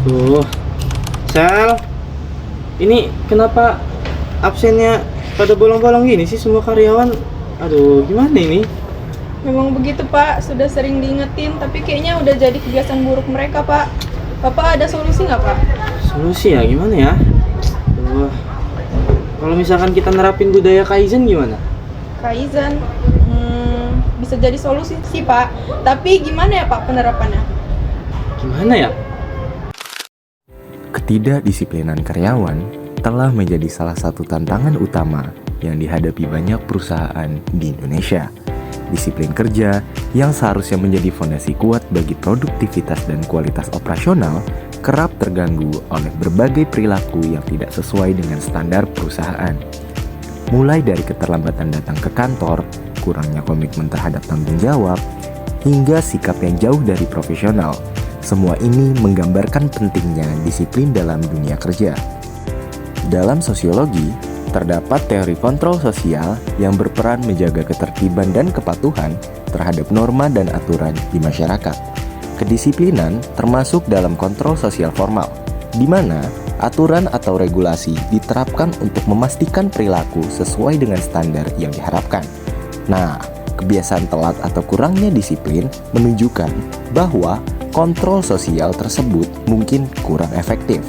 Tuh, Sel, ini kenapa absennya pada bolong-bolong gini sih semua karyawan? Aduh, gimana ini? Memang begitu Pak, sudah sering diingetin, tapi kayaknya udah jadi kebiasaan buruk mereka Pak. Bapak ada solusi nggak Pak? Solusi ya gimana ya? Wah, kalau misalkan kita nerapin budaya Kaizen gimana? Kaizen, bisa jadi solusi sih Pak. Tapi gimana ya Pak penerapannya? Gimana ya? Ketidakdisiplinan karyawan telah menjadi salah satu tantangan utama yang dihadapi banyak perusahaan di Indonesia. Disiplin kerja yang seharusnya menjadi fondasi kuat bagi produktivitas dan kualitas operasional kerap terganggu oleh berbagai perilaku yang tidak sesuai dengan standar perusahaan. Mulai dari keterlambatan datang ke kantor, kurangnya komitmen terhadap tanggung jawab, hingga sikap yang jauh dari profesional. Semua ini menggambarkan pentingnya disiplin dalam dunia kerja. Dalam sosiologi, terdapat teori kontrol sosial yang berperan menjaga ketertiban dan kepatuhan terhadap norma dan aturan di masyarakat. Kedisiplinan termasuk dalam kontrol sosial formal, di mana aturan atau regulasi diterapkan untuk memastikan perilaku sesuai dengan standar yang diharapkan. Nah, kebiasaan telat atau kurangnya disiplin menunjukkan bahwa kontrol sosial tersebut mungkin kurang efektif.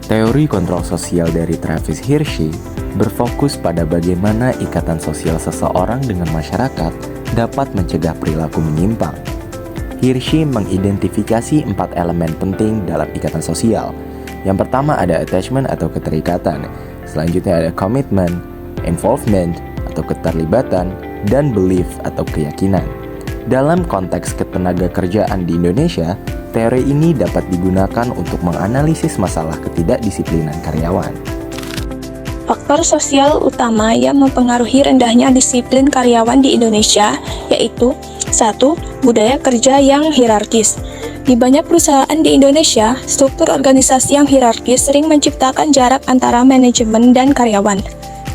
Teori kontrol sosial dari Travis Hirschi berfokus pada bagaimana ikatan sosial seseorang dengan masyarakat dapat mencegah perilaku menyimpang. Hirschi mengidentifikasi 4 elemen penting dalam ikatan sosial. Yang pertama ada attachment atau keterikatan, selanjutnya ada commitment, involvement atau keterlibatan, dan belief atau keyakinan. Dalam konteks ketenaga kerjaan di Indonesia, teori ini dapat digunakan untuk menganalisis masalah ketidakdisiplinan karyawan. Faktor sosial utama yang mempengaruhi rendahnya disiplin karyawan di Indonesia yaitu 1. Budaya kerja yang hierarkis. Di banyak perusahaan di Indonesia, struktur organisasi yang hierarkis sering menciptakan jarak antara manajemen dan karyawan.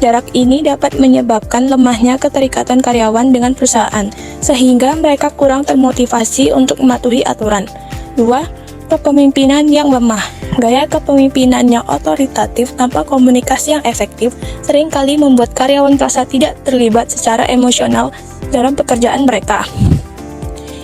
Jarak ini dapat menyebabkan lemahnya keterikatan karyawan dengan perusahaan, sehingga mereka kurang termotivasi untuk mematuhi aturan. 2. Kepemimpinan yang lemah. Gaya kepemimpinan yang otoritatif tanpa komunikasi yang efektif seringkali membuat karyawan merasa tidak terlibat secara emosional dalam pekerjaan mereka.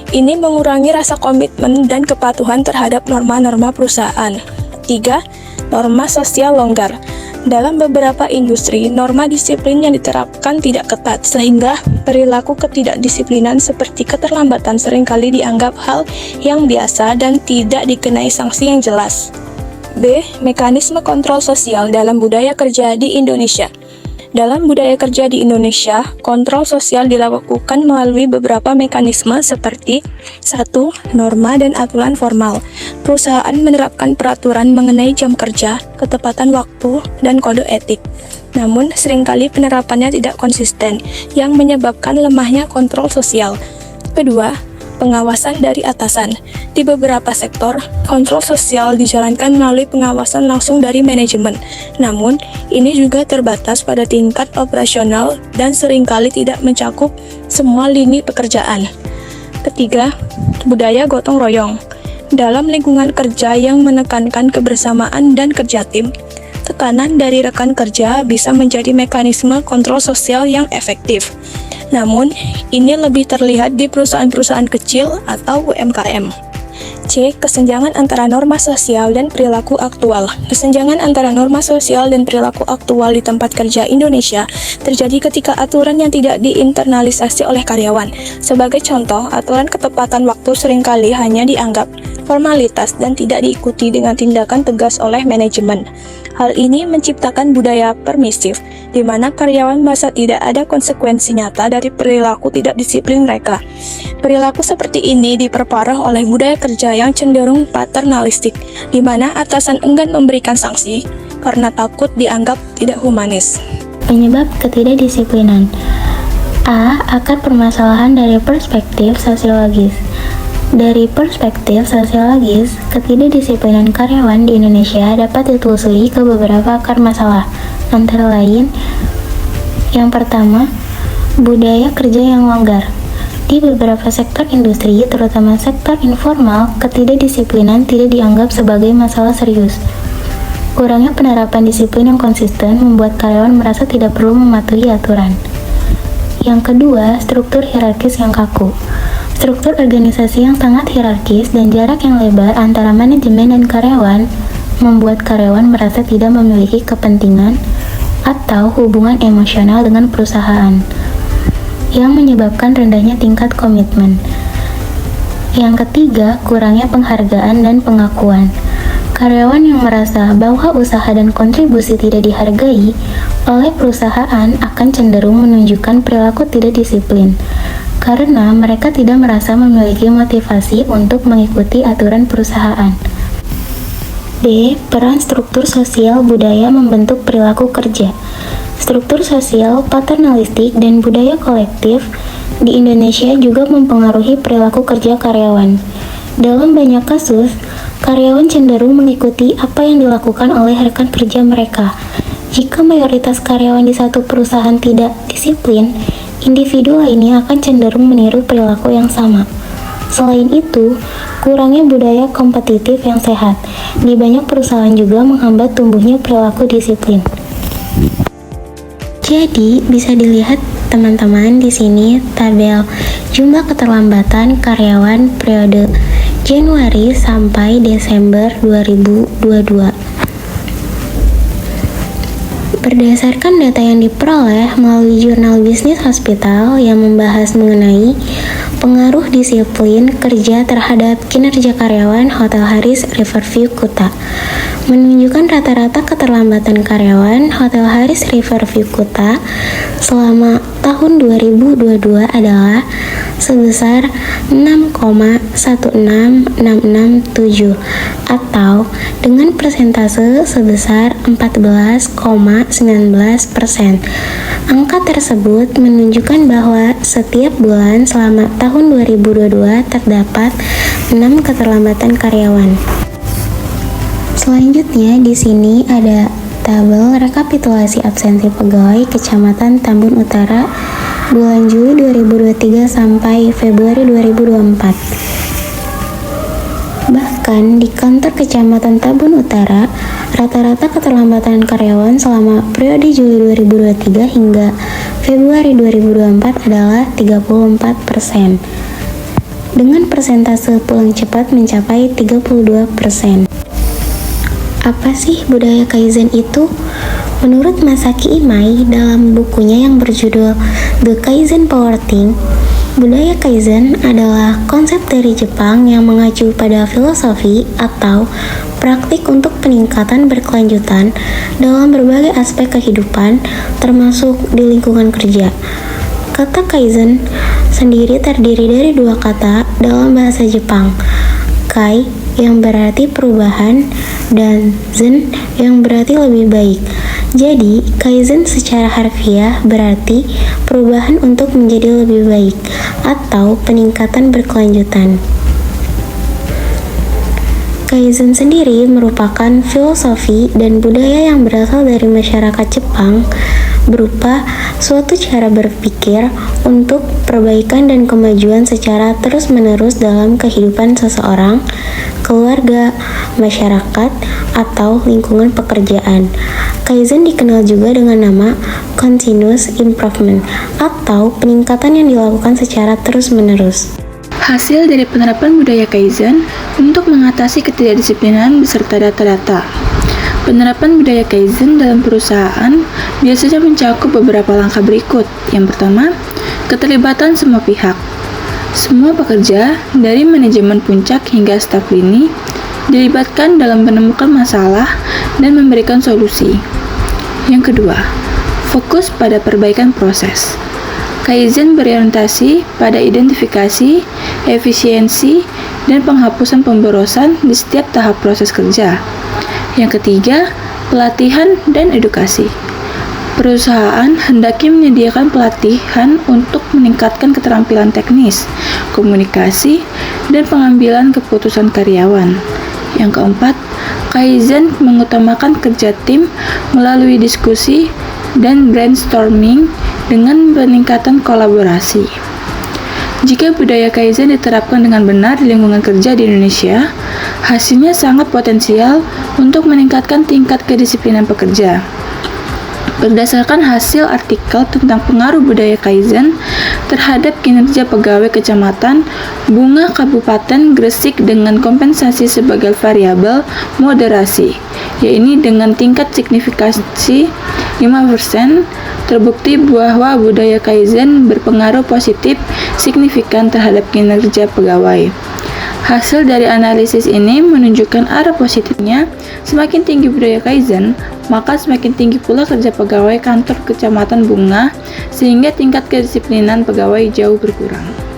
Ini mengurangi rasa komitmen dan kepatuhan terhadap norma-norma perusahaan. 3. Norma sosial longgar. Dalam beberapa industri, norma disiplin yang diterapkan tidak ketat, sehingga perilaku ketidakdisiplinan seperti keterlambatan seringkali dianggap hal yang biasa dan tidak dikenai sanksi yang jelas. B. Mekanisme kontrol sosial dalam budaya kerja di Indonesia. Dalam budaya kerja di Indonesia, kontrol sosial dilakukan melalui beberapa mekanisme seperti 1. Norma dan aturan formal. Perusahaan menerapkan peraturan mengenai jam kerja, ketepatan waktu, dan kode etik. Namun, seringkali penerapannya tidak konsisten, yang menyebabkan lemahnya kontrol sosial. Kedua, pengawasan dari atasan. Di beberapa sektor, kontrol sosial dijalankan melalui pengawasan langsung dari manajemen. Namun, ini juga terbatas pada tingkat operasional dan seringkali tidak mencakup semua lini pekerjaan. Ketiga, budaya gotong royong. Dalam lingkungan kerja yang menekankan kebersamaan dan kerja tim, tekanan dari rekan kerja bisa menjadi mekanisme kontrol sosial yang efektif. Namun, ini lebih terlihat di perusahaan-perusahaan kecil atau UMKM. C. Kesenjangan antara norma sosial dan perilaku aktual. Kesenjangan antara norma sosial dan perilaku aktual di tempat kerja Indonesia terjadi ketika aturan yang tidak diinternalisasi oleh karyawan. Sebagai contoh, aturan ketepatan waktu seringkali hanya dianggap formalitas dan tidak diikuti dengan tindakan tegas oleh manajemen. Hal ini menciptakan budaya permisif, di mana karyawan merasa tidak ada konsekuensi nyata dari perilaku tidak disiplin mereka. Perilaku seperti ini diperparah oleh budaya kerja yang cenderung paternalistik, di mana atasan enggan memberikan sanksi karena takut dianggap tidak humanis. Penyebab ketidakdisiplinan. A. Akar permasalahan dari perspektif sosiologis. Dari perspektif sosiologis, ketidakdisiplinan karyawan di Indonesia dapat ditelusuri ke beberapa akar masalah, antara lain, yang pertama, budaya kerja yang longgar. Di beberapa sektor industri, terutama sektor informal, ketidakdisiplinan tidak dianggap sebagai masalah serius. Kurangnya penerapan disiplin yang konsisten membuat karyawan merasa tidak perlu mematuhi aturan. Yang kedua, struktur hierarkis yang kaku. Struktur organisasi yang sangat hierarkis dan jarak yang lebar antara manajemen dan karyawan membuat karyawan merasa tidak memiliki kepentingan atau hubungan emosional dengan perusahaan, yang menyebabkan rendahnya tingkat komitmen. Yang ketiga, kurangnya penghargaan dan pengakuan. Karyawan yang merasa bahwa usaha dan kontribusi tidak dihargai oleh perusahaan akan cenderung menunjukkan perilaku tidak disiplin, karena mereka tidak merasa memiliki motivasi untuk mengikuti aturan perusahaan. D. Peran struktur sosial budaya membentuk perilaku kerja. Struktur sosial, paternalistik, dan budaya kolektif di Indonesia juga mempengaruhi perilaku kerja karyawan. Dalam banyak kasus, karyawan cenderung mengikuti apa yang dilakukan oleh rekan kerja mereka. Jika mayoritas karyawan di satu perusahaan tidak disiplin, individu lainnya akan cenderung meniru perilaku yang sama. Selain itu, kurangnya budaya kompetitif yang sehat di banyak perusahaan juga menghambat tumbuhnya perilaku disiplin. Jadi, bisa dilihat teman-teman di sini tabel jumlah keterlambatan karyawan periode Januari sampai Desember 2022. Berdasarkan data yang diperoleh melalui jurnal bisnis hospital yang membahas mengenai pengaruh disiplin kerja terhadap kinerja karyawan Hotel Harris Riverview Kuta, menunjukkan rata-rata keterlambatan karyawan Hotel Harris Riverview Kuta selama tahun 2022 adalah sebesar 6,16667 atau dengan persentase sebesar 14,19%. Angka tersebut menunjukkan bahwa setiap bulan selama tahun 2022 terdapat 6 keterlambatan karyawan. Selanjutnya di sini ada tabel rekapitulasi absensi pegawai Kecamatan Tambun Utara bulan Juli 2023 sampai Februari 2024. Bahkan di kantor Kecamatan Tambun Utara, rata-rata keterlambatan karyawan selama periode Juli 2023 hingga Februari 2024 adalah 34%, dengan persentase pulang cepat mencapai 32%. Apa sih budaya Kaizen itu? Menurut Masaki Imai dalam bukunya yang berjudul The Kaizen Power Team, budaya Kaizen adalah konsep dari Jepang yang mengacu pada filosofi atau praktik untuk peningkatan berkelanjutan dalam berbagai aspek kehidupan, termasuk di lingkungan kerja. Kata Kaizen sendiri terdiri dari dua kata dalam bahasa Jepang, Kai yang berarti perubahan dan Zen yang berarti lebih baik. Jadi, Kaizen secara harfiah berarti perubahan untuk menjadi lebih baik atau peningkatan berkelanjutan. Kaizen sendiri merupakan filosofi dan budaya yang berasal dari masyarakat Jepang berupa suatu cara berpikir untuk perbaikan dan kemajuan secara terus-menerus dalam kehidupan seseorang, keluarga, masyarakat, atau lingkungan pekerjaan. Kaizen dikenal juga dengan nama continuous improvement atau peningkatan yang dilakukan secara terus-menerus. Hasil dari penerapan budaya Kaizen untuk mengatasi ketidakdisiplinan beserta data-data. Penerapan budaya Kaizen dalam perusahaan biasanya mencakup beberapa langkah berikut. Yang pertama, keterlibatan semua pihak. Semua pekerja, dari manajemen puncak hingga staf lini, dilibatkan dalam menemukan masalah dan memberikan solusi. Yang kedua, fokus pada perbaikan proses. Kaizen berorientasi pada identifikasi, efisiensi, dan penghapusan pemborosan di setiap tahap proses kerja. Yang ketiga, pelatihan dan edukasi. Perusahaan hendaknya menyediakan pelatihan untuk meningkatkan keterampilan teknis, komunikasi, dan pengambilan keputusan karyawan. Yang keempat, Kaizen mengutamakan kerja tim melalui diskusi dan brainstorming dengan peningkatan kolaborasi. Jika budaya Kaizen diterapkan dengan benar di lingkungan kerja di Indonesia, hasilnya sangat potensial untuk meningkatkan tingkat kedisiplinan pekerja. Berdasarkan hasil artikel tentang pengaruh budaya Kaizen terhadap kinerja pegawai kecamatan, Bunga Kabupaten Gresik dengan kompensasi sebagai variabel moderasi, yaitu dengan tingkat signifikasi 5%, terbukti bahwa budaya Kaizen berpengaruh positif signifikan terhadap kinerja pegawai. Hasil dari analisis ini menunjukkan arah positifnya. Semakin tinggi budaya Kaizen, maka semakin tinggi pula kerja pegawai kantor kecamatan Bunga, sehingga tingkat kedisiplinan pegawai jauh berkurang.